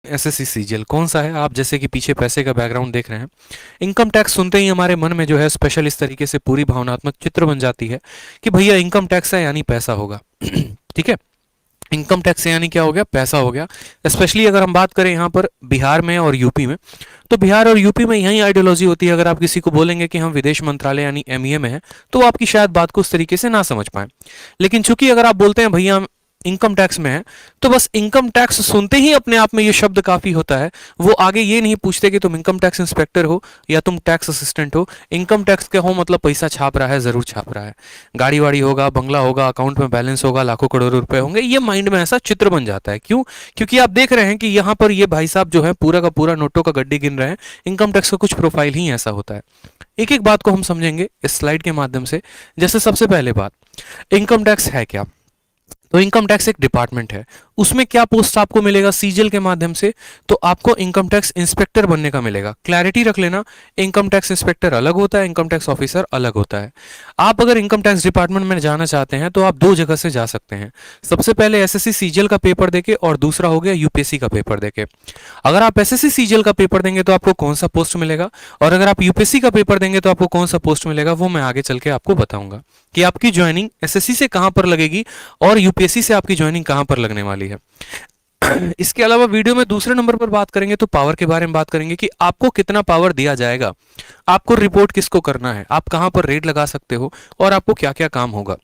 SSC CGL कौन सा है? आप जैसे कि पीछे पैसे का बैकग्राउंड देख रहे हैं। इनकम टैक्स सुनते ही हमारे मन में जो है स्पेशल इस तरीके से पूरी भावनात्मक चित्र बन जाती है कि भैया इनकम टैक्स है यानी पैसा होगा। ठीक है, इनकम टैक्स यानी क्या हो गया? पैसा हो गया। स्पेशली अगर हम बात करें यहाँ पर बिहार में और यूपी में, तो बिहार और यूपी में यही आइडियोलॉजी होती है। अगर आप किसी को बोलेंगे कि हम विदेश मंत्रालय यानी एमईए में हैं, तो आपकी शायद बात को उस तरीके से ना समझ पाए। लेकिन चूंकि अगर आप बोलते हैं भैया हम इनकम टैक्स में है, तो बस इनकम टैक्स सुनते ही अपने आप में ये शब्द काफी होता है। वो आगे ये नहीं पूछते कि तुम इनकम टैक्स इंस्पेक्टर हो या तुम टैक्स असिस्टेंट हो। इनकम टैक्स के हो मतलब पैसा छाप रहा है, जरूर छाप रहा है। गाड़ी वाड़ी होगा, बंगला होगा, अकाउंट में बैलेंस होगा, लाखों करोड़ों रुपए होंगे, ये माइंड में ऐसा चित्र बन जाता है। क्यों? क्योंकि आप देख रहे हैं कि यहाँ पर ये भाई साहब जो है पूरा का पूरा नोटों का गड्ढी गिन रहे हैं। इनकम टैक्स का कुछ प्रोफाइल ही ऐसा होता है। एक एक बात को हम समझेंगे इस स्लाइड के माध्यम से। जैसे सबसे पहले बात, इनकम टैक्स है क्या? तो इनकम टैक्स एक डिपार्टमेंट है। उसमें क्या पोस्ट आपको मिलेगा सीजीएल के माध्यम से? तो आपको इनकम टैक्स इंस्पेक्टर बनने का मिलेगा। क्लैरिटी रख लेना, इनकम टैक्स इंस्पेक्टर अलग होता है, इनकम टैक्स ऑफिसर अलग होता है। आप अगर इनकम टैक्स डिपार्टमेंट में जाना चाहते हैं तो आप दो जगह से जा सकते हैं। सबसे पहले एसएससी सीजीएल का पेपर देके, और दूसरा हो गया यूपीएससी का पेपर देके। अगर आप एसएससी सीजीएल का पेपर देंगे तो आपको कौन सा पोस्ट मिलेगा, और अगर आप यूपीएससी का पेपर देंगे तो आपको कौन सा पोस्ट मिलेगा, वो मैं आगे चल के आपको बताऊंगा कि आपकी ज्वाइनिंग एसएससी से कहां पर लगेगी और यूपीएससी से आपकी ज्वाइनिंग कहां पर लगने वाली है। इसके अलावा वीडियो में दूसरे नंबर पर बात करेंगे तो पावर के बारे में बात करेंगे कि आपको कितना पावर दिया जाएगा, आपको रिपोर्ट किसको करना है, आप कहां पर रेड लगा सकते हो, और आपको क्या क्या काम होगा।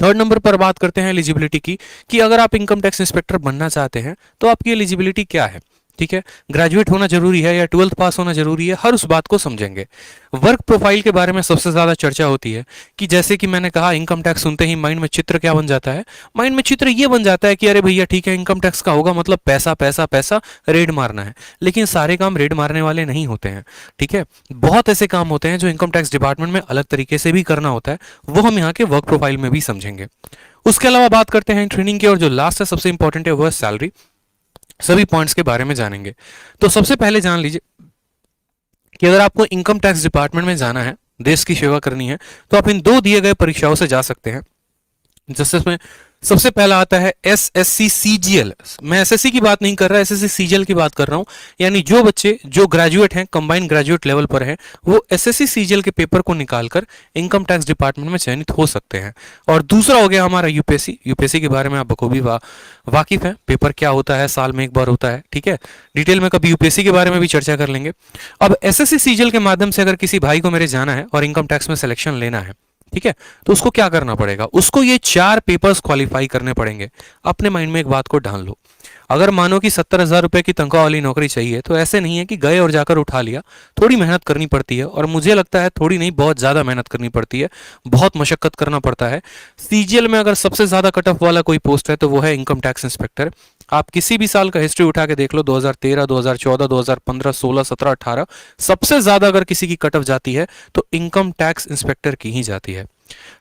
थर्ड नंबर पर बात करते हैं एलिजिबिलिटी की, कि अगर आप इनकम टैक्स इंस्पेक्टर बनना चाहते हैं तो आपकी एलिजिबिलिटी क्या है। ठीक है, ग्रेजुएट होना जरूरी है या 12th पास होना जरूरी है, हर उस बात को समझेंगे। वर्क प्रोफाइल के बारे में सबसे ज्यादा चर्चा होती है कि जैसे कि मैंने कहा, इनकम टैक्स सुनते ही माइंड में चित्र क्या बन जाता है? माइंड में चित्र ये बन जाता है कि अरे भैया ठीक है, इनकम टैक्स का होगा मतलब पैसा पैसा पैसा, रेड मारना है। लेकिन सारे काम रेड मारने वाले नहीं होते हैं। ठीक है, बहुत ऐसे काम होते हैं जो इनकम टैक्स डिपार्टमेंट में अलग तरीके से भी करना होता है, वो हम यहाँ के वर्क प्रोफाइल में भी समझेंगे। उसके अलावा बात करते हैं ट्रेनिंग की, और जो लास्ट है सबसे इंपॉर्टेंट है वो है सैलरी। सभी पॉइंट्स के बारे में जानेंगे। तो सबसे पहले जान लीजिए कि अगर आपको इनकम टैक्स डिपार्टमेंट में जाना है, देश की सेवा करनी है, तो आप इन दो दिए गए परीक्षाओं से जा सकते हैं। जिसमें सबसे पहला आता है एसएससी सीजीएल। मैं एसएससी की बात नहीं कर रहा, एसएससी सीजीएल की बात कर रहा हूं। यानी जो बच्चे जो ग्रेजुएट हैं, कंबाइंड ग्रेजुएट लेवल पर हैं, वो एसएससी सीजीएल के पेपर को निकालकर इनकम टैक्स डिपार्टमेंट में चयनित हो सकते हैं। और दूसरा हो गया हमारा यूपीएससी। यूपीएससी के बारे में आप बखूबी वाकिफ हैं। पेपर क्या होता है, साल में एक बार होता है। ठीक है, डिटेल में कभी यूपीएससी के बारे में भी चर्चा कर लेंगे। अब एसएससी सीजीएल के माध्यम से अगर किसी भाई को मेरे जाना है और इनकम टैक्स में सिलेक्शन लेना है, ठीक है, तो उसको क्या करना पड़ेगा? उसको ये 4 पेपर्स क्वालिफाई करने पड़ेंगे। अपने माइंड में एक बात को ढाल लो। अगर मानो कि 70,000 रुपए की तनख्वाह वाली नौकरी चाहिए, तो ऐसे नहीं है कि गए और जाकर उठा लिया। थोड़ी मेहनत करनी पड़ती है, और मुझे लगता है थोड़ी नहीं, बहुत ज्यादा मेहनत करनी पड़ती है, बहुत मशक्कत करना पड़ता है। सीजीएल में अगर सबसे ज्यादा कट ऑफ वाला कोई पोस्ट है तो वो है इनकम टैक्स इंस्पेक्टर। आप किसी भी साल का हिस्ट्री उठा के देख लो, 2013, 2014, 2015, 16, 17, 18, सबसे ज्यादा अगर किसी की कट ऑफ जाती है तो इनकम टैक्स इंस्पेक्टर की ही जाती है।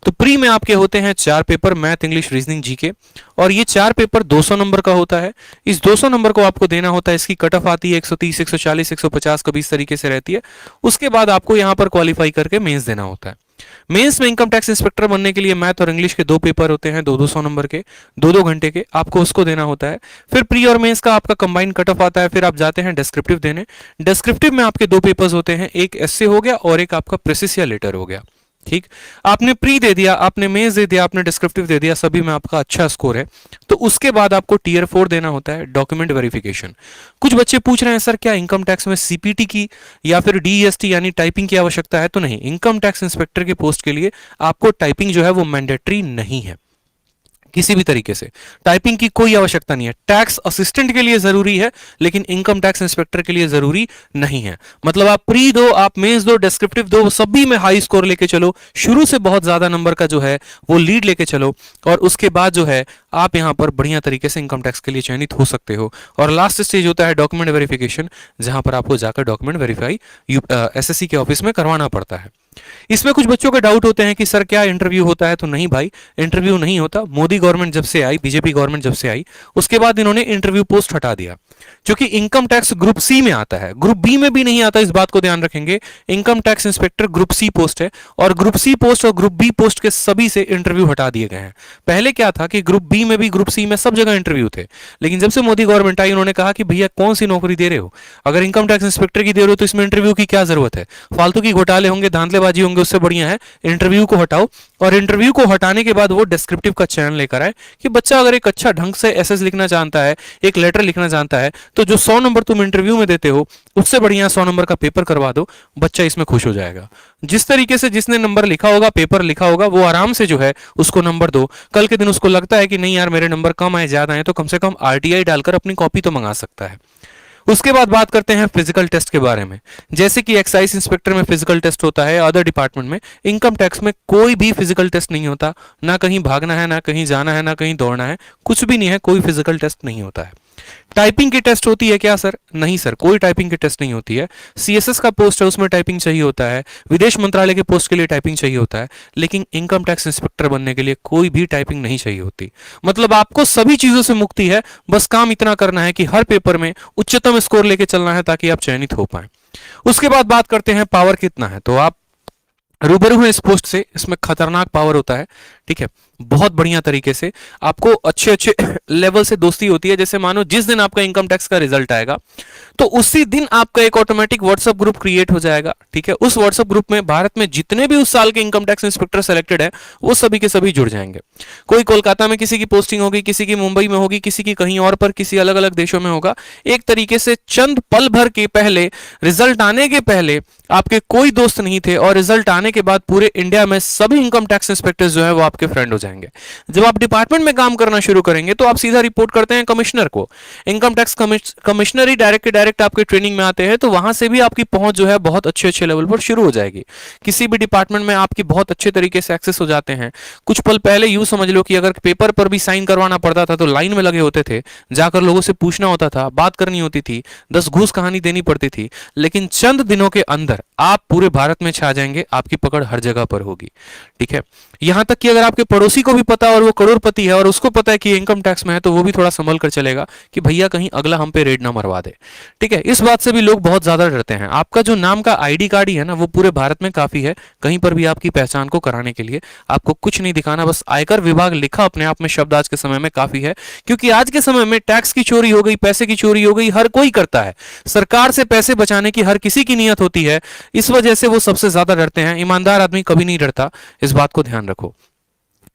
तो प्री में आपके होते हैं 4 paper, math, English, reasoning, GK, और ये 4 पेपर 200 नंबर का होता है। इस 200 नंबर को आपको देना होता है। इसकी कट ऑफ आती है 130, 140, 150, कभी इस तरीके से रहती है। उसके बाद आपको यहां पर क्वालिफाई करके मेंस देना होता है। मेंस में इनकम टैक्स इंस्पेक्टर बनने के लिए मैथ और इंग्लिश के 2 पेपर होते हैं, 200 नंबर के, 2 घंटे के, आपको उसको देना होता है। फिर प्री और मेंस का आपका कंबाइंड कट ऑफ आता है। फिर आप जाते हैं डिस्क्रिप्टिव देने। डिस्क्रिप्टिव में आपके 2 पेपर्स होते हैं, एक एस्से हो गया और एक आपका प्रेसिस या लेटर हो गया। ठीक, आपने प्री दे दिया, आपने मेंस दे दिया, आपने डिस्क्रिप्टिव दे दिया, सभी में आपका अच्छा स्कोर है, तो उसके बाद आपको टियर 4 देना होता है, डॉक्यूमेंट वेरिफिकेशन। कुछ बच्चे पूछ रहे हैं सर क्या इनकम टैक्स में सीपीटी की या फिर डीईएसटी यानी टाइपिंग की आवश्यकता है? तो नहीं, इनकम टैक्स इंस्पेक्टर के पोस्ट के लिए आपको टाइपिंग जो है वो मैंडेटरी नहीं है किसी भी तरीके से। टाइपिंग की कोई आवश्यकता नहीं है। टैक्स असिस्टेंट के लिए जरूरी है, लेकिन इनकम टैक्स इंस्पेक्टर के लिए जरूरी नहीं है। मतलब आप प्री दो, आप मेंस दो, डिस्क्रिप्टिव दो, सभी में हाई स्कोर लेके चलो, शुरू से बहुत ज्यादा नंबर का जो है वो लीड लेके चलो, और उसके बाद जो है आप यहां पर बढ़िया तरीके से इनकम टैक्स के लिए चयनित हो सकते हो। और लास्ट स्टेज होता है डॉक्यूमेंट वेरिफिकेशन, जहां पर आपको जाकर डॉक्यूमेंट वेरीफाई एसएससी के ऑफिस में करवाना पड़ता है। इसमें कुछ बच्चों के डाउट होते हैं कि सर क्या इंटरव्यू होता है? तो नहीं भाई, इंटरव्यू नहीं होता। मोदी गवर्नमेंट जब से आई, बीजेपी गवर्नमेंट जब से आई, उसके बाद इन्होंने इंटरव्यू पोस्ट हटा दिया। क्योंकि इनकम टैक्स ग्रुप सी में आता है, ग्रुप बी में भी नहीं आता, इस बात को ध्यान रखेंगे। Income tax inspector group C post है, और ग्रुप सी पोस्ट और ग्रुप बी पोस्ट के सभी से इंटरव्यू हटा दिए गए हैं। पहले क्या था कि ग्रुप बी में भी ग्रुप सी में सब जगह इंटरव्यू थे, लेकिन जब से मोदी गवर्नमेंट आई उन्होंने कहा कि भैया कौन सी नौकरी दे रहे हो, अगर इनकम टैक्स इंस्पेक्टर की दे रहे हो तो इसमें इंटरव्यू की क्या जरूरत है, फालतू की घोटाले होंगे, धांधलेबाजी होंगे, उससे बढ़िया है इंटरव्यू को हटाओ। और इंटरव्यू को हटाने के बाद वो डिस्क्रिप्टिव का चयन लेकर आए कि बच्चा अगर एक अच्छा ढंग से एसएस लिखना जानता है, एक लेटर लिखना जानता है, तो जो 100 नंबर तुम इंटरव्यू में देते हो उससे बढ़िया 100 नंबर का पेपर करवा दो, बच्चा इसमें खुश हो जाएगा। जिस तरीके से जिसने नंबर लिखा होगा, पेपर लिखा होगा, वो आराम से जो है उसको नंबर दो। कल के दिन उसको लगता है कि नहीं यार मेरे नंबर कम आए ज्यादा आए, तो कम से कम आरटीआई डालकर अपनी कॉपी तो मंगा सकता है। उसके बाद बात करते हैं फिजिकल टेस्ट के बारे में। जैसे कि एक्साइज इंस्पेक्टर में फिजिकल टेस्ट होता है, अदर डिपार्टमेंट में, इनकम टैक्स में कोई भी फिजिकल टेस्ट नहीं होता। ना कहीं भागना है, ना कहीं जाना है, ना कहीं दौड़ना है, कुछ भी नहीं है, कोई फिजिकल टेस्ट नहीं होता है। टाइपिंग की टेस्ट होती है क्या सर? नहीं सर, कोई टाइपिंग की टेस्ट नहीं होती है। सीएसएस का पोस्ट है उसमें टाइपिंग चाहिए होता है, विदेश मंत्रालय के पोस्ट के लिए टाइपिंग चाहिए होता है, लेकिन इनकम टैक्स इंस्पेक्टर बनने के लिए कोई भी टाइपिंग नहीं चाहिए होती। मतलब आपको सभी चीजों से मुक्ति है, बस काम इतना करना है कि हर पेपर में उच्चतम स्कोर लेके चलना है ताकि आप चयनित हो पाए। उसके बाद बात करते हैं पावर कितना है, तो आप रूबरू है इस पोस्ट से, इसमें खतरनाक पावर होता है, ठीक है। बहुत बढ़िया तरीके से आपको अच्छे अच्छे लेवल से दोस्ती होती है। जैसे मानो जिस दिन आपका इनकम टैक्स का रिजल्ट आएगा तो उसी दिन आपका एक ऑटोमेटिक व्हाट्सएप ग्रुप क्रिएट हो जाएगा, ठीक है। उस व्हाट्सएप ग्रुप में भारत में जितने भी उस साल के इनकम टैक्स इंस्पेक्टर सेलेक्टेड है वो सभी के सभी जुड़ जाएंगे। कोई कोलकाता में किसी की पोस्टिंग होगी, किसी की मुंबई में होगी, किसी की कहीं और पर, किसी अलग अलग देशों में होगा। एक तरीके से चंद पल भर के पहले, रिजल्ट आने के पहले आपके कोई दोस्त नहीं थे, और रिजल्ट आने के बाद पूरे इंडिया में सभी इनकम टैक्स इंस्पेक्टर्स जो है वो आपके फ्रेंड हो जाएंगे। जब आप डिपार्टमेंट में काम करना शुरू करेंगे तो आप सीधा रिपोर्ट करते हैं कमिश्नर को। इनकम टैक्स कमिश्नर ही डायरेक्ट के डायरेक्ट आपके ट्रेनिंग में आते हैं, तो वहां से भी आपकी पहुंच जो है बहुत अच्छे अच्छे लेवल पर शुरू हो जाएगी। किसी भी डिपार्टमेंट में आपकी बहुत अच्छे तरीके से एक्सेस हो जाते हैं। कुछ पल पहले यूं समझ लो कि अगर पेपर पर भी साइन करवाना पड़ता था तो लाइन में लगे होते थे, जाकर लोगों से पूछना होता था, बात करनी होती थी, 10 घूस कहानी देनी पड़ती थी। लेकिन चंद दिनों के अंदर आप पूरे भारत में छा जाएंगे, आपकी पकड़ हर जगह पर होगी, ठीक है। यहां तक कि अगर आपके पड़ोसी को भी पता और वो करोड़पति है और उसको पता है कि इनकम टैक्स में है, तो वो भी थोड़ा संभल कर चलेगा कि भैया कहीं अगला हम पे रेड ना मरवा दे, ठीक है। इस बात से भी लोग बहुत ज्यादा डरते हैं। आपका जो नाम का आईडी कार्ड ही है ना, वो पूरे भारत में काफी है। कहीं पर भी आपकी पहचान को कराने के लिए आपको कुछ नहीं दिखाना, बस आयकर विभाग लिखा अपने आप में शब्द आज के समय में काफी है। क्योंकि आज के समय में टैक्स की चोरी हो गई, पैसे की चोरी हो गई, हर कोई करता है। सरकार से पैसे बचाने की हर किसी की नियत होती है, इस वजह से वो सबसे ज्यादा डरते हैं। ईमानदार आदमी कभी नहीं डरता, इस बात को ध्यान रखो,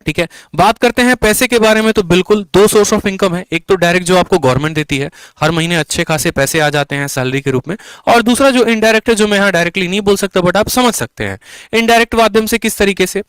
ठीक है। बात करते हैं पैसे के बारे में, तो बिल्कुल दो सोर्स ऑफ इनकम है। एक तो डायरेक्ट जो आपको गवर्नमेंट देती है, हर महीने अच्छे खासे पैसे आ जाते हैं सैलरी के रूप में, और दूसरा जो इनडायरेक्ट है, जो मैं यहां डायरेक्टली नहीं बोल सकता बट आप समझ सकते हैं। इनडायरेक्ट माध्यम से किस तरीके से,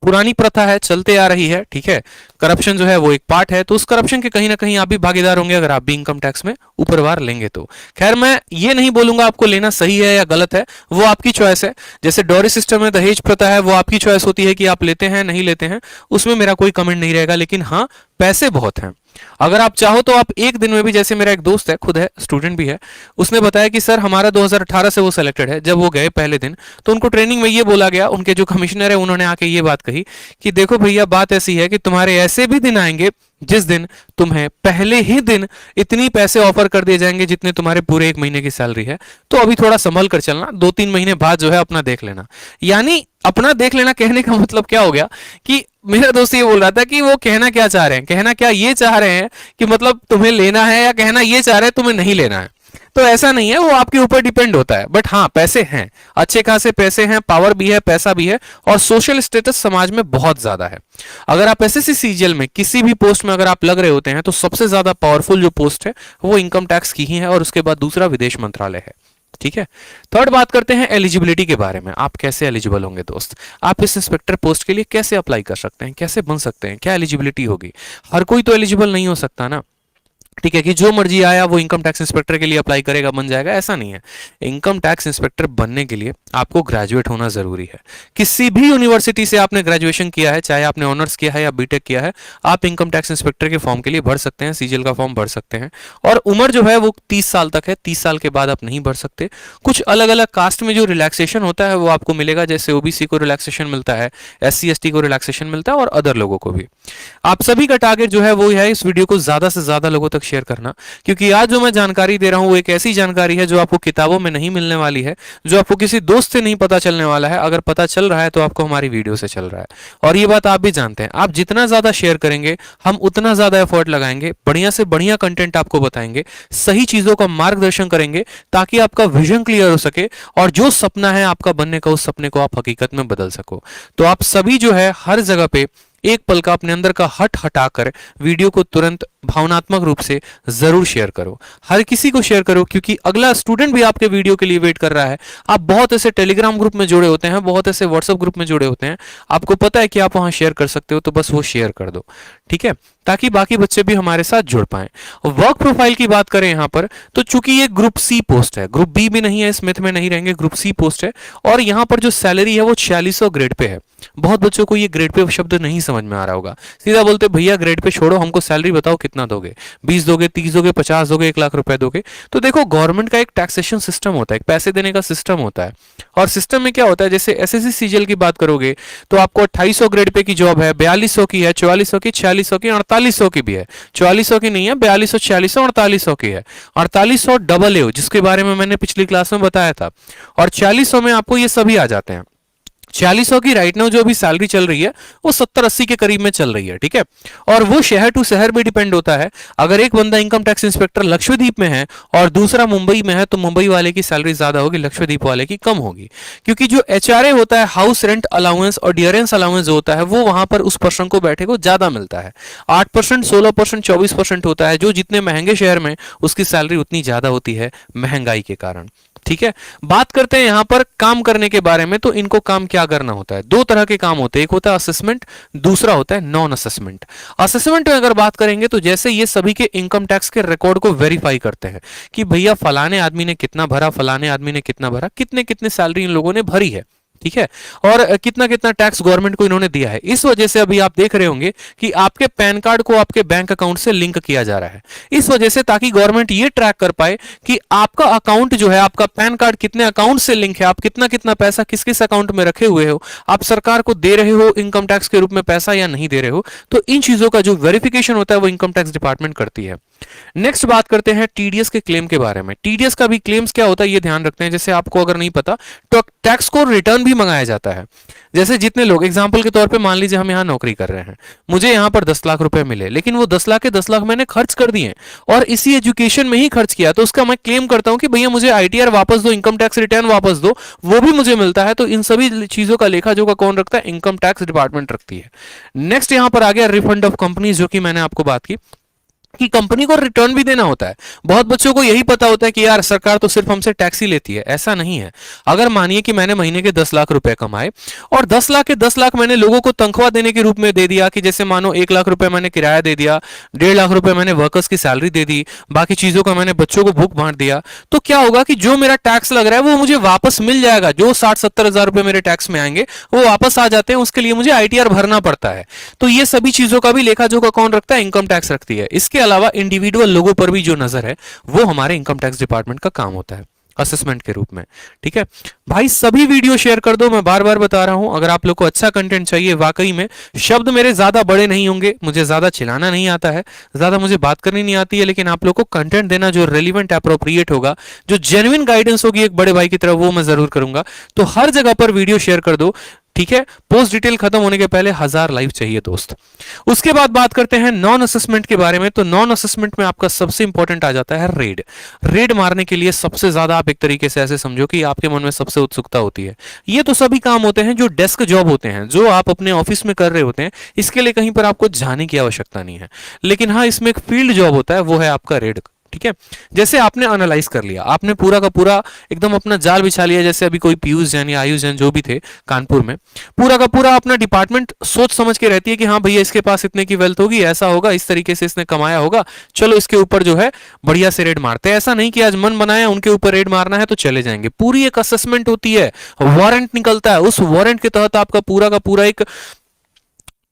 पुरानी प्रथा है, चलते आ रही है, ठीक है। करप्शन जो है वो एक पार्ट है, तो उस करप्शन के कहीं ना कहीं आप भी भागीदार होंगे अगर आप भी इनकम टैक्स में ऊपरवार लेंगे तो। खैर मैं ये नहीं बोलूंगा आपको लेना सही है या गलत है, वो आपकी चॉइस है। जैसे डॉरी सिस्टम में दहेज प्रथा है, वो आपकी चॉइस होती है कि आप लेते हैं नहीं लेते हैं, उसमें मेरा कोई कमेंट नहीं रहेगा। लेकिन हाँ, पैसे बहुत हैं। अगर आप चाहो तो आप एक दिन में भी, जैसे मेरा एक दोस्त है, खुद है, स्टूडेंट भी है, उसने बताया कि सर हमारा 2018 से वो सेलेक्टेड है। जब वो गए पहले दिन तो उनको ट्रेनिंग में ये बोला गया, उनके जो कमिश्नर है उन्होंने आके ये बात कही कि देखो भैया बात ऐसी है कि तुम्हारे ऐसे भी दिन आएंगे जिस दिन तुम्हें पहले ही दिन इतनी पैसे ऑफर कर दिए जाएंगे जितने तुम्हारे पूरे एक महीने की सैलरी है। तो अभी थोड़ा संभल कर चलना, 2-3 महीने बाद जो है अपना देख लेना। यानी अपना देख लेना कहने का मतलब क्या हो गया कि मेरा दोस्त ये बोल रहा था कि वो कहना क्या चाह रहे हैं, कहना क्या ये चाह रहे हैं कि मतलब तुम्हें लेना है, या कहना ये चाह रहे हैं तुम्हें नहीं लेना है। तो ऐसा नहीं है, वो आपके ऊपर डिपेंड होता है। बट हाँ, पैसे हैं, अच्छे खासे पैसे हैं, पावर भी है, पैसा भी है, और सोशल स्टेटस समाज में बहुत ज्यादा है। अगर आप एसएससी सीजीएल में किसी भी पोस्ट में अगर आप लग रहे होते हैं तो सबसे ज्यादा पावरफुल जो पोस्ट है वो इनकम टैक्स की ही है, और उसके बाद दूसरा विदेश मंत्रालय है, ठीक है। थर्ड बात करते हैं एलिजिबिलिटी के बारे में। आप कैसे एलिजिबल होंगे दोस्त, आप इस इंस्पेक्टर पोस्ट के लिए कैसे अप्लाई कर सकते हैं, कैसे बन सकते हैं, क्या एलिजिबिलिटी होगी। हर कोई तो एलिजिबल नहीं हो सकता ना, ठीक है, कि जो मर्जी आया वो इनकम टैक्स इंस्पेक्टर के लिए अप्लाई करेगा बन जाएगा, ऐसा नहीं है। इनकम टैक्स इंस्पेक्टर बनने के लिए आपको ग्रेजुएट होना जरूरी है। किसी भी यूनिवर्सिटी से आपने ग्रेजुएशन किया है, चाहे आपने ऑनर्स किया है या बीटेक किया है, आप इनकम टैक्स इंस्पेक्टर के फॉर्म के लिए भर सकते हैं, सीजीएल का फॉर्म भर सकते हैं। और उम्र जो है वो 30 साल तक है, 30 साल के बाद आप नहीं भर सकते। कुछ अलग अलग कास्ट में जो रिलैक्सेशन होता है वो आपको मिलेगा, जैसे ओबीसी को रिलैक्सेशन मिलता है, एससी एसटी को रिलैक्सेशन मिलता है, और अदर लोगों को भी। आप सभी का टारगेट जो है वो है इस वीडियो को ज्यादा से ज्यादा लोगों तक तक शेयर करना, क्योंकि आज जो मैं जानकारी दे रहा हूं वो एक ऐसी जानकारी है जो आपको किताबों में नहीं मिलने वाली है, जो आपको किसी दोस्त से नहीं पता चलने वाला है। अगर पता चल रहा है तो आपको हमारी वीडियो से चल रहा है, और ये बात आप भी जानते हैं। आप जितना ज्यादा शेयर करेंगे हम उतना ज्यादा एफर्ट लगाएंगे, बढ़िया से बढ़िया कंटेंट आपको बताएंगे, सही चीजों का मार्गदर्शन करेंगे ताकि आपका विजन क्लियर हो सके और जो सपना है आपका बनने का, उस सपने को आप हकीकत में बदल सको। तो आप सभी जो है हर जगह पे एक पल का अपने अंदर का हट हटाकर वीडियो को तुरंत भावनात्मक रूप से जरूर शेयर करो। हर किसी को शेयर करो, क्योंकि अगला स्टूडेंट भी आपके वीडियो के लिए वेट कर रहा है। आप बहुत ऐसे टेलीग्राम ग्रुप में जुड़े होते हैं, बहुत ऐसे व्हाट्सएप ग्रुप में जुड़े होते हैं, आपको पता है कि आप वहां शेयर कर सकते हो, तो बस वो शेयर कर दो, ठीक है, ताकि बाकी बच्चे भी हमारे साथ जुड़ पाए। वर्क प्रोफाइल की बात करें यहां पर, तो चूंकि ये ग्रुप सी पोस्ट है, ग्रुप बी भी नहीं है, इस मिथ में नहीं रहेंगे, ग्रुप सी पोस्ट है, और यहां पर जो सैलरी है वो 4600 ग्रेड पे है। बहुत बच्चों को ये ग्रेड पे शब्द नहीं समझ में आ रहा होगा, सीधा बोलते भैया ग्रेड पे छोड़ो, हमको सैलरी बताओ कितना दोगे, 20 दोगे, 30 दोगे, 50 दोगे, 1 लाख रुपए दोगे। तो देखो गवर्नमेंट का एक टैक्सेशन सिस्टम होता है, एक पैसे देने का सिस्टम होता है, और सिस्टम में क्या होता है, जैसे एसएससी सीजीएल की बात करोगे तो आपको 2800 ग्रेड पे की जॉब है, 4200 की है, 4400 की, 4600 की, 4800 की भी है। 4400 की नहीं है, 4200, 4600, 4800 की है। 4800 डबल ए जिसके बारे में मैंने पिछली क्लास में बताया था, और 4600 में आपको ये सभी आ जाते हैं। 4600 की राइट नाउ जो अभी सैलरी चल रही है वो 70-80 के करीब में चल रही है, ठीक है, और वो शहर टू शहर भी डिपेंड होता है। अगर एक बंदा इनकम टैक्स इंस्पेक्टर लक्षद्वीप में है और दूसरा मुंबई में है, तो मुंबई वाले की सैलरी ज्यादा होगी, लक्षद्वीप वाले की कम होगी, क्योंकि जो एचआरए होता है, हाउस रेंट अलाउंस और डियरेंस अलाउंस जो होता है, वो वहां पर उस पर्सन को बैठे को ज्यादा मिलता है। 8%, 16%, 24% होता है, जो जितने महंगे शहर में उसकी सैलरी उतनी ज्यादा होती है महंगाई के कारण, ठीक है। बात करते हैं यहां पर काम करने के बारे में, तो इनको काम क्या करना होता है, दो तरह के काम होते हैं, एक होता है असेसमेंट, दूसरा होता है नॉन असेसमेंट। असेसमेंट में अगर बात करेंगे तो जैसे ये सभी के इनकम टैक्स के रिकॉर्ड को वेरीफाई करते हैं कि भैया फलाने आदमी ने कितना भरा, फलाने आदमी ने कितना भरा, कितने कितने सैलरी इन लोगों ने भरी है, ठीक है, और कितना कितना टैक्स गवर्नमेंट को इन्होंने दिया है। इस वजह से अभी आप देख रहे होंगे कि आपके पैन कार्ड को आपके बैंक अकाउंट से लिंक किया जा रहा है, इस वजह से ताकि गवर्नमेंट ये ट्रैक कर पाए कि आपका अकाउंट जो है, आपका पैन कार्ड कितने अकाउंट से लिंक है, आप कितना कितना पैसा किस किस अकाउंट में रखे हुए हो, आप सरकार को दे रहे हो इनकम टैक्स के रूप में पैसा या नहीं दे रहे हो। तो इन चीजों का जो वेरिफिकेशन होता है वो इनकम टैक्स डिपार्टमेंट करती है। नेक्स्ट बात करते हैं टीडीएस के क्लेम के बारे में। टीडीएस का भी क्लेम्स क्या होता है ये ध्यान रखते हैं। जैसे आपको अगर नहीं पता तो टैक्स को रिटर्न भी मंगाया जाता है। जैसे जितने लोग एग्जांपल के तौर पे मान लीजिए हम यहाँ नौकरी कर रहे हैं, मुझे यहाँ पर 10 लाख रुपए मिले, लेकिन वो 10 लाख के 10 लाख मैंने खर्च कर दिए और इसी एजुकेशन में ही खर्च किया, तो उसका मैं क्लेम करता हूं कि भैया मुझे आईटीआर वापस दो, इनकम टैक्स रिटर्न वापस दो, वो भी मुझे मिलता है। तो इन सभी चीजों का लेखा जोखा कौन रखता है? इनकम टैक्स डिपार्टमेंट रखती है। नेक्स्ट यहां पर आ गया रिफंड ऑफ कंपनीज, जो कि मैंने आपको बात की कि कंपनी को रिटर्न भी देना होता है। बहुत बच्चों को यही पता होता है कि यार सरकार तो सिर्फ हमसे टैक्स ही लेती है, ऐसा नहीं है। अगर मानिए कि मैंने महीने के 10 लाख रुपए कमाए और 10 लाख के 10 लाख मैंने लोगों को तनख्वाह देने के रूप में दे दिया, कि जैसे मानो 1 लाख रुपए मैंने किराया दे दिया, 1.5 लाख रुपए मैंने वर्कर्स की सैलरी दे दी, बाकी चीजों का मैंने बच्चों को बुक बांट दिया, तो क्या होगा कि जो मेरा टैक्स लग रहा है वो मुझे वापस मिल जाएगा। जो 60-70 हजार रुपए मेरे टैक्स में आएंगे वो वापस आ जाते हैं, उसके लिए मुझे आईटीआर भरना पड़ता है। तो ये सभी चीजों का भी लेखा जोखा कौन रखता है? इनकम टैक्स रखती है। इसके अलावा इंडिविजुअल लोगों पर भी जो नजर है वो हमारे इनकम टैक्स डिपार्टमेंट का काम होता है असेसमेंट के रूप में, ठीक है भाई। सभी वीडियो शेयर कर दो, मैं बार बार बता रहा हूं। अगर आप लोग को अच्छा कंटेंट चाहिए, वाकई में शब्द मेरे ज्यादा बड़े नहीं होंगे, मुझे ज्यादा चिल्लाना नहीं आता है, ज्यादा मुझे बात करनी नहीं आती है, लेकिन आप लोग को कंटेंट देना जो रेलिवेंट अप्रोप्रिएट होगा, जो जेन्युइन गाइडेंस होगी एक बड़े भाई की तरह, वो मैं जरूर करूंगा। तो हर जगह पर वीडियो शेयर कर दो, ठीक है। पोस्ट डिटेल खत्म होने के पहले 1000 लाइव चाहिए दोस्त। उसके बाद बात करते हैं नॉन असेसमेंट के बारे में। तो नॉन असेसमेंट में आपका सबसे इंपॉर्टेंट आ जाता है रेड। रेड मारने के लिए सबसे ज्यादा आप एक तरीके से ऐसे समझो कि आपके मन में सबसे उत्सुकता होती है। ये तो सभी काम होते हैं जो डेस्क जॉब होते हैं, जो आप अपने ऑफिस में कर रहे होते हैं, इसके लिए कहीं पर आपको जाने की आवश्यकता नहीं है। लेकिन हाँ, इसमें एक फील्ड जॉब होता है, वो है आपका रेड, ठीक है। जैसे आपने एनालाइज कर लिया, आपने पूरा का पूरा एकदम अपना जाल बिछा लिया। जैसे अभी कोई पीयूष जैन या आयुष जैन जो भी थे कानपुर में, पूरा का पूरा अपना डिपार्टमेंट सोच समझ के रहती है कि हाँ भैया इसके पास इतने की वेल्थ होगी, ऐसा होगा, इस तरीके से इसने कमाया होगा, चलो इसके ऊपर जो है बढ़िया से रेड मारते हैं। ऐसा नहीं कि आज मन बनाया उनके ऊपर रेड मारना है तो चले जाएंगे। पूरी एक असेसमेंट होती है, वारंट निकलता है, उस वारंट के तहत आपका पूरा का पूरा एक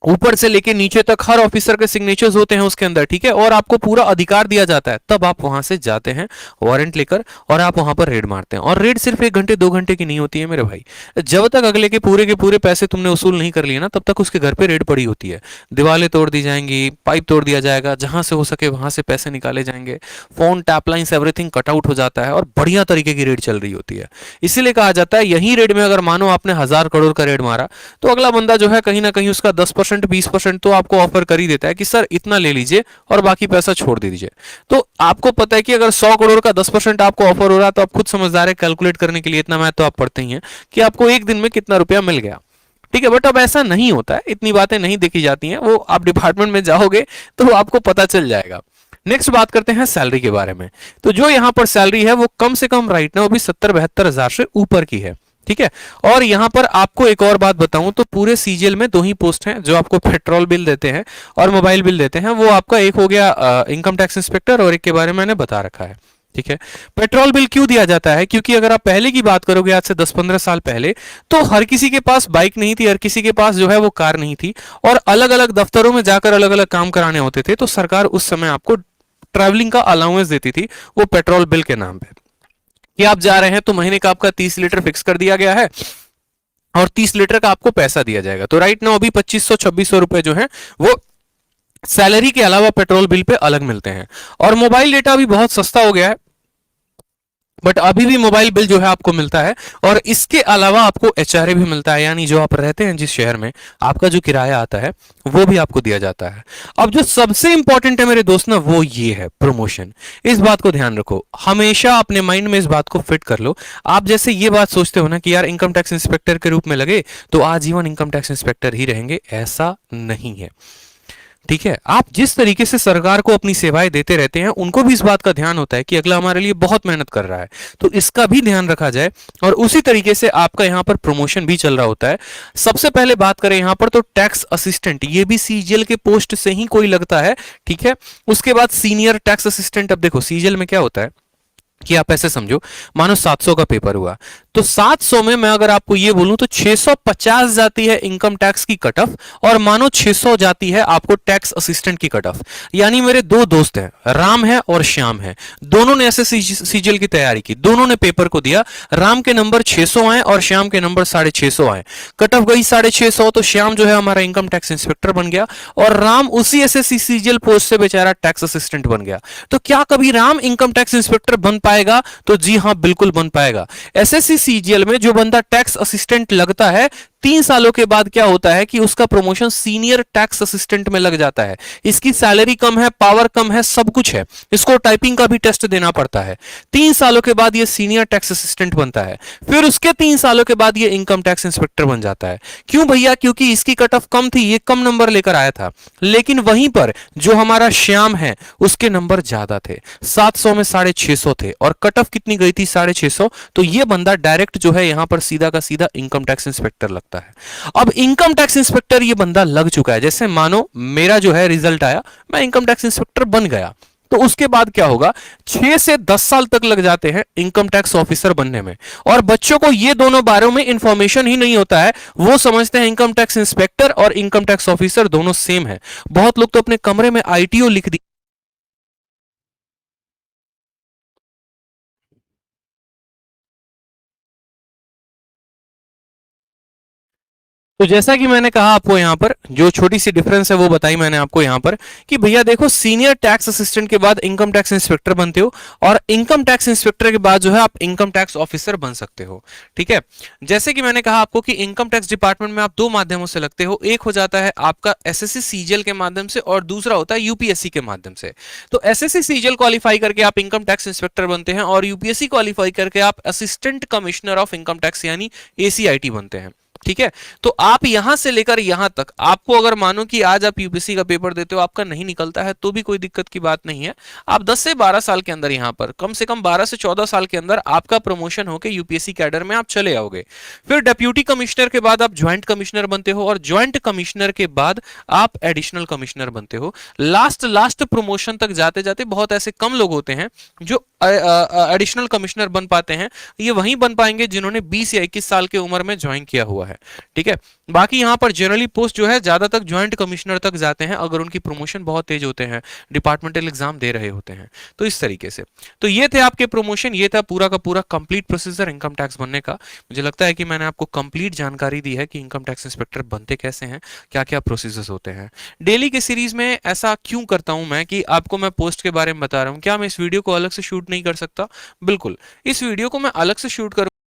ऊपर से लेके नीचे तक हर ऑफिसर के सिग्नेचर्स होते हैं उसके अंदर, ठीक है, और आपको पूरा अधिकार दिया जाता है। तब आप वहां से जाते हैं वारंट लेकर और आप वहां पर रेड मारते हैं। और रेड सिर्फ 1 घंटे 2 घंटे की नहीं होती है मेरे भाई। जब तक अगले के पूरे पैसे तुमने वसूल नहीं कर लिए ना, तब तक उसके घर पे रेड पड़ी होती है। दीवारें तोड़ दी जाएंगी, पाइप तोड़ दिया जाएगा, जहां से हो सके वहां से पैसे निकाले जाएंगे, phone tap lines everything cut out हो जाता है और बढ़िया तरीके की रेड चल रही होती है। इसीलिए कहा जाता है यही रेड में अगर मानो आपने 1,000 करोड़ का रेड मारा, तो अगला बंदा जो है कहीं ना कहीं उसका 10% 20% तो आपको ऑफर कर ही देता है कि सर इतना ले लीजिए और बाकी पैसा छोड़ दीजिए। तो आपको पता है कि अगर 100 करोड़ का 10% आपको ऑफर हो रहा है, तो आप खुद समझदार है, कैलकुलेट करने के लिए इतना मैथ तो आप पढ़ते ही हैं कि आपको एक दिन में कितना रुपया मिल गया। ठीक है, बट अब ऐसा नहीं होता है, इतनी बातें नहीं देखी जाती हैं, वो आप डिपार्टमेंट में जाओगे तो आपको पता चल जाएगा। नेक्स्ट बात करते हैं सैलरी के बारे में। तो जो यहां पर सैलरी है वो कम से कम राइट ना वो भी 70-72 हजार से ऊपर की है। ठीक है, और यहां पर आपको एक और बात बताऊं तो पूरे सीजीएल में 2 ही पोस्ट हैं जो आपको पेट्रोल बिल देते हैं और मोबाइल बिल देते हैं। वो आपका एक हो गया इनकम टैक्स इंस्पेक्टर और एक के बारे में मैंने बता रखा है। ठीक है, पेट्रोल बिल क्यों दिया जाता है? क्योंकि अगर आप पहले की बात करोगे आज से 10-15 साल पहले, तो हर किसी के पास बाइक नहीं थी, हर किसी के पास जो है वो कार नहीं थी और अलग अलग दफ्तरों में जाकर अलग अलग काम कराने होते थे। तो सरकार उस समय आपको ट्रैवलिंग का अलाउंस देती थी वो पेट्रोल बिल के नाम पे, कि आप जा रहे हैं तो महीने का आपका 30 लीटर फिक्स कर दिया गया है और 30 लीटर का आपको पैसा दिया जाएगा। तो राइट नाउ अभी 2500-2600 रुपए जो है वो सैलरी के अलावा पेट्रोल बिल पे अलग मिलते हैं। और मोबाइल डेटा भी बहुत सस्ता हो गया है, बट अभी भी मोबाइल बिल जो है आपको मिलता है। और इसके अलावा आपको एचआरए भी मिलता है, यानी जो आप रहते हैं जिस शहर में, आपका जो किराया आता है वो भी आपको दिया जाता है। अब जो सबसे इंपॉर्टेंट है मेरे दोस्त ना, वो ये है प्रमोशन। इस बात को ध्यान रखो, हमेशा अपने माइंड में इस बात को फिट कर लो। आप जैसे ये बात सोचते हो ना कि यार इनकम टैक्स इंस्पेक्टर के रूप में लगे तो आजीवन इनकम टैक्स इंस्पेक्टर ही रहेंगे, ऐसा नहीं है। ठीक है, आप जिस तरीके से सरकार को अपनी सेवाएं देते रहते हैं, उनको भी इस बात का ध्यान होता है कि अगला हमारे लिए बहुत मेहनत कर रहा है, तो इसका भी ध्यान रखा जाए। और उसी तरीके से आपका यहां पर प्रमोशन भी चल रहा होता है। सबसे पहले बात करें यहां पर तो टैक्स असिस्टेंट, ये भी सीजीएल के पोस्ट से ही कोई लगता है। ठीक है, उसके बाद सीनियर टैक्स असिस्टेंट। अब देखो सीजीएल में क्या होता है कि आप ऐसे समझो, मानो 700 का पेपर हुआ, तो 700 में मैं अगर आपको ये बोलूं तो 650 जाती है इनकम टैक्स की कट ऑफ और मानो 600 जाती है आपको टैक्स असिस्टेंट की कट ऑफ। यानी मेरे 2 दोस्त हैं, राम है और श्याम है, दोनों ने ऐसे सीजीएल की तैयारी की, दोनों ने पेपर को दिया। राम के नंबर 600 आए और श्याम के नंबर 650 आए। कट ऑफ गई 650, तो श्याम जो है हमारा इनकम टैक्स इंस्पेक्टर बन गया और राम उसी एसएससी सीजीएल पोस्ट से बेचारा टैक्स असिस्टेंट बन गया। तो क्या कभी राम इनकम टैक्स इंस्पेक्टर बन पाएगा? तो जी हां, बिल्कुल बन पाएगा। एसएससी सीजीएल में जो बंदा टैक्स असिस्टेंट लगता है, 3 सालों के बाद क्या होता है कि उसका प्रमोशन सीनियर टैक्स असिस्टेंट में लग जाता है। इसकी सैलरी कम है, पावर कम है, सब कुछ है, इसको टाइपिंग का भी टेस्ट देना पड़ता है। 3 सालों के बाद ये सीनियर टैक्स असिस्टेंट बनता है, फिर उसके 3 सालों के बाद ये इनकम टैक्स इंस्पेक्टर बन जाता है। क्यों भैया? क्योंकि इसकी कट ऑफ कम थी, ये कम नंबर लेकर आया था। लेकिन वहीं पर जो हमारा श्याम है उसके नंबर ज्यादा थे, 700 में 650 थे और कट ऑफ कितनी गई थी? 650। तो ये बंदा डायरेक्ट जो है यहां पर सीधा का सीधा इनकम टैक्स इंस्पेक्टर लगता है। अब इनकम टैक्स इंस्पेक्टर ये बंदा लग चुका है, जैसे मानो मेरा जो है रिजल्ट आया, मैं इनकम टैक्स इंस्पेक्टर बन गया, तो उसके बाद क्या होगा? 6 से 10 साल तक लग जाते हैं इनकम टैक्स ऑफिसर बनने में। और बच्चों को ये दोनों बारे में इंफॉर्मेशन ही नहीं होता है, वो समझते हैं इनकम टैक्स इंस्पेक्टर और इनकम टैक्स ऑफिसर दोनों सेम है। बहुत लोग तो अपने कमरे में आईटीओ लिख दी। तो जैसा कि मैंने कहा आपको यहां पर जो छोटी सी डिफरेंस है वो बताई मैंने आपको यहां पर कि भैया देखो, सीनियर टैक्स असिस्टेंट के बाद इनकम टैक्स इंस्पेक्टर बनते हो और इनकम टैक्स इंस्पेक्टर के बाद जो है आप इनकम टैक्स ऑफिसर बन सकते हो। ठीक है, जैसे कि मैंने कहा आपको कि इनकम टैक्स डिपार्टमेंट में आप 2 माध्यमों से लगते हो, एक हो जाता है आपका एसएससी सीजीएल के माध्यम से और दूसरा होता है यूपीएससी के माध्यम से। तो एसएससी सीजीएल क्वालिफाई करके आप इनकम टैक्स इंस्पेक्टर बनते हैं और यूपीएससी क्वालिफाई करके आप assistant commissioner of income tax यानी एसीआईटी बनते हैं। ठीक है, तो आप यहां से लेकर यहां तक, आपको अगर मानो कि आज आप यूपीएससी का पेपर देते हो, आपका नहीं निकलता है, तो भी कोई दिक्कत की बात नहीं है। आप 10 से 12 साल के अंदर, यहां पर कम से कम 12 से 14 साल के अंदर आपका प्रमोशन होकर यूपीएससी कैडर में आप चले आओगे। फिर डिप्यूटी कमिश्नर के बाद आप ज्वाइंट कमिश्नर बनते हो और ज्वाइंट कमिश्नर के बाद आप एडिशनल कमिश्नर बनते हो। लास्ट प्रमोशन तक जाते जाते बहुत ऐसे कम लोग होते हैं जो एडिशनल कमिश्नर बन पाते हैं। ये वही बन पाएंगे जिन्होंने 20 या 21 साल की उम्र में ज्वाइन किया हुआ है। है। ठीक है, बाकी यहाँ पर जनरली पोस्ट जो है ज्यादा तक ज्वाइंट कमिश्नर तक जाते हैं अगर उनकी प्रमोशन बहुत तेज होते हैं, डिपार्टमेंटल एग्जाम दे रहे होते हैं। तो इस तरीके से तो ये थे आपके प्रमोशन, ये था पूरा का पूरा कंप्लीट प्रोसीजर इनकम टैक्स बनने का। मुझे लगता है कि मैंने आपको कंप्लीट जानकारी दी है कि इनकम टैक्स इंस्पेक्टर बनते कैसे हैं, क्या क्या प्रोसीजर्स होते हैं। डेली के सीरीज में ऐसा क्यों करता हूं मैं कि आपको मैं पोस्ट के बारे में बता रहा हूं, क्या मैं इस वीडियो को अलग से शूट नहीं कर सकता? बिल्कुल, इस वीडियो को मैं अलग से शूट करूंगा